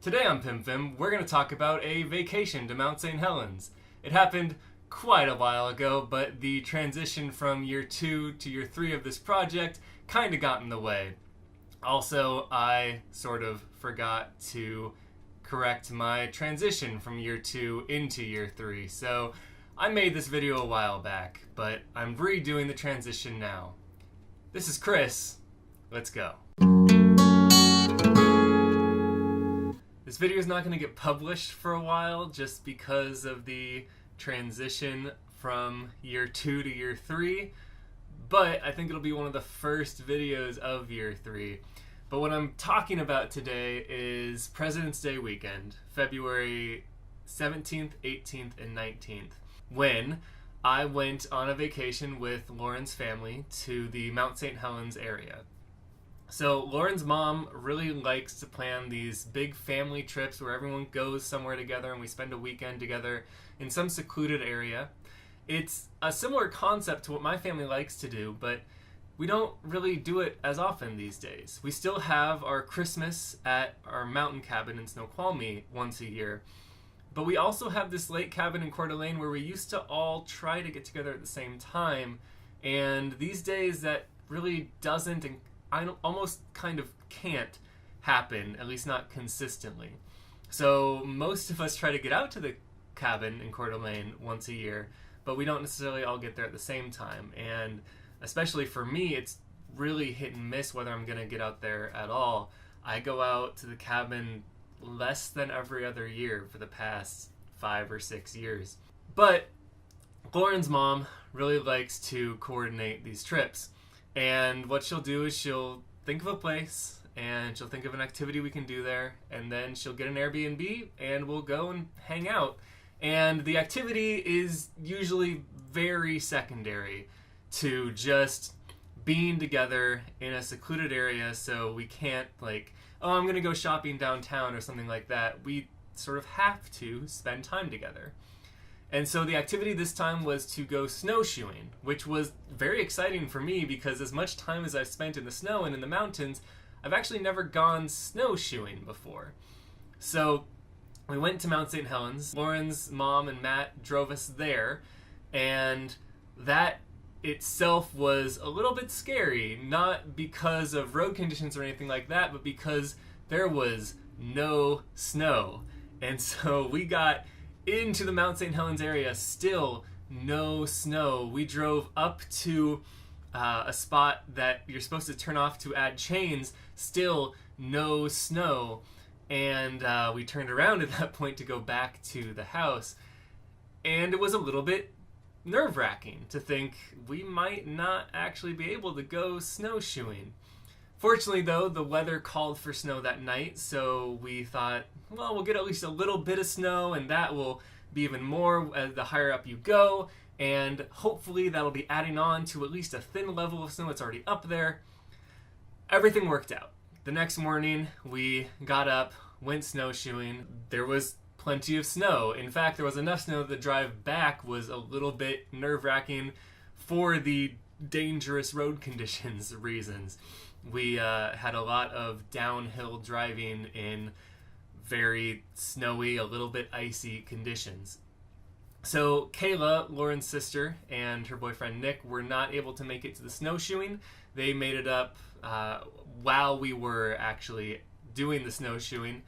Today on PimFim, we're going to talk about a vacation to Mount St. Helens. It happened quite a while ago, but the transition from year 2 to year 3 of this project kind of got in the way. Also, I sort of forgot to correct my transition from year 2 into year 3, so I made this video a while back, but I'm redoing the transition now. This is Chris. Let's go. This video is not going to get published for a while just because of the transition from year 2 to year 3, but I think it'll be one of the first videos of year 3. But what I'm talking about today is President's Day weekend, February 17th, 18th, and 19th, when I went on a vacation with Lauren's family to the Mount St. Helens area. So Lauren's mom really likes to plan these big family trips where everyone goes somewhere together and we spend a weekend together in some secluded area. It's a similar concept to what my family likes to do, but we don't really do it as often these days. We still have our Christmas at our mountain cabin in Snoqualmie once a year, but we also have this lake cabin in Coeur d'Alene where we used to all try to get together at the same time, and these days that really doesn't and I almost kind of can't happen, at least not consistently. So most of us try to get out to the cabin in Coeur d'Alene once a year, but we don't necessarily all get there at the same time. And especially for me, it's really hit and miss whether I'm going to get out there at all. I go out to the cabin less than every other year for the past 5 or 6 years. But Lauren's mom really likes to coordinate these trips. And what she'll do is she'll think of a place and she'll think of an activity we can do there, and then she'll get an Airbnb and we'll go and hang out. And the activity is usually very secondary to just being together in a secluded area, so we can't like, oh, I'm gonna go shopping downtown or something like that. We sort of have to spend time together. And so the activity this time was to go snowshoeing, which was very exciting for me because as much time as I've spent in the snow and in the mountains, I've actually never gone snowshoeing before. So we went to Mount St. Helens. Lauren's mom and Matt drove us there, and that itself was a little bit scary, not because of road conditions or anything like that, but because there was no snow. And so we got into the Mount St. Helens area, still no snow. We drove up to a spot that you're supposed to turn off to add chains, still no snow. And we turned around at that point to go back to the house. And it was a little bit nerve-wracking to think we might not actually be able to go snowshoeing. Fortunately, though, the weather called for snow that night, so we thought, well, we'll get at least a little bit of snow, and that will be even more the higher up you go, and hopefully that'll be adding on to at least a thin level of snow that's already up there. Everything worked out. The next morning, we got up, went snowshoeing. There was plenty of snow. In fact, there was enough snow that the drive back was a little bit nerve-wracking for the dangerous road conditions reasons. We had a lot of downhill driving in very snowy, a little bit icy conditions. So Kayla, Lauren's sister, and her boyfriend Nick were not able to make it to the snowshoeing. They made it up while we were actually doing the snowshoeing,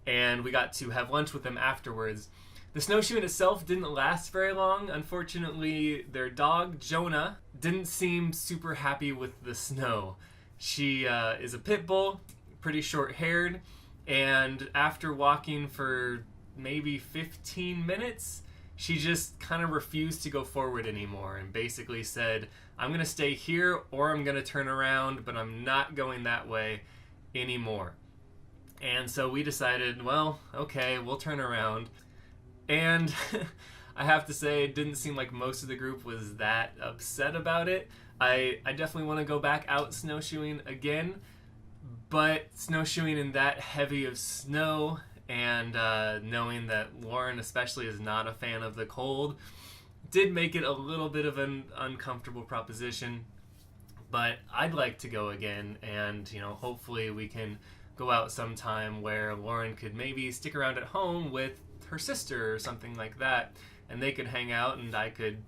and we got to have lunch with them afterwards. The snowshoeing itself didn't last very long. Unfortunately, their dog, Jonah, didn't seem super happy with the snow. She is a pit bull, pretty short-haired, and after walking for maybe 15 minutes, she just kind of refused to go forward anymore and basically said, I'm going to stay here or I'm going to turn around, but I'm not going that way anymore. And so we decided, well, okay, we'll turn around. And I have to say, it didn't seem like most of the group was that upset about it. I definitely want to go back out snowshoeing again, but snowshoeing in that heavy of snow and knowing that Lauren especially is not a fan of the cold did make it a little bit of an uncomfortable proposition. But I'd like to go again, and hopefully we can go out sometime where Lauren could maybe stick around at home with her sister or something like that, and they could hang out and I could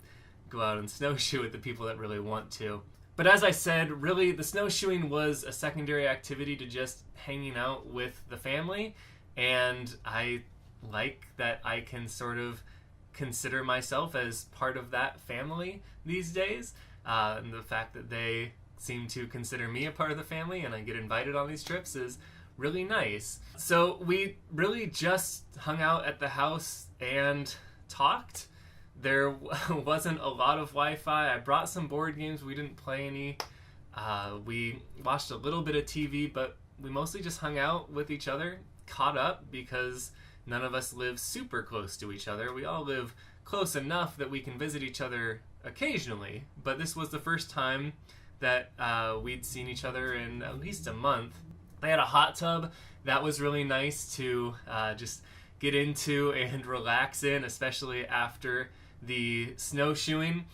go out and snowshoe with the people that really want to. But as I said, really the snowshoeing was a secondary activity to just hanging out with the family, and I like that I can sort of consider myself as part of that family these days, and the fact that they seem to consider me a part of the family and I get invited on these trips is really nice. So we really just hung out at the house and talked. There wasn't a lot of Wi-Fi. I brought some board games. We didn't play any. We watched a little bit of TV, but we mostly just hung out with each other, caught up, because none of us live super close to each other. We all live close enough that we can visit each other occasionally, but this was the first time that we'd seen each other in at least a month. They had a hot tub. That was really nice to just get into and relax in, especially after the snowshoeing.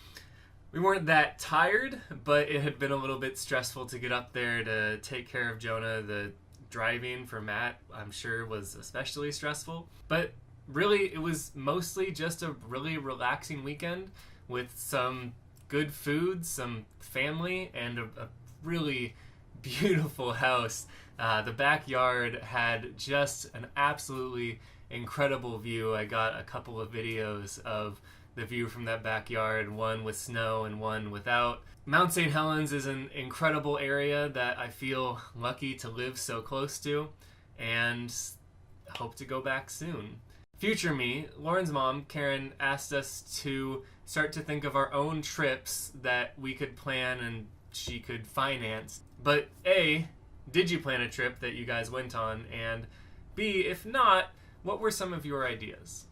We weren't that tired, but it had been a little bit stressful to get up there to take care of Jonah. The driving for Matt, I'm sure, was especially stressful. But really, it was mostly just a really relaxing weekend with some good food, some family, and a really beautiful house. The backyard had just an absolutely incredible view. I got a couple of videos of the view from that backyard, one with snow and one without. Mount St. Helens is an incredible area that I feel lucky to live so close to, and hope to go back soon. Future me, Lauren's mom, Karen, asked us to start to think of our own trips that we could plan and she could finance. But A, did you plan a trip that you guys went on? And B, if not, what were some of your ideas?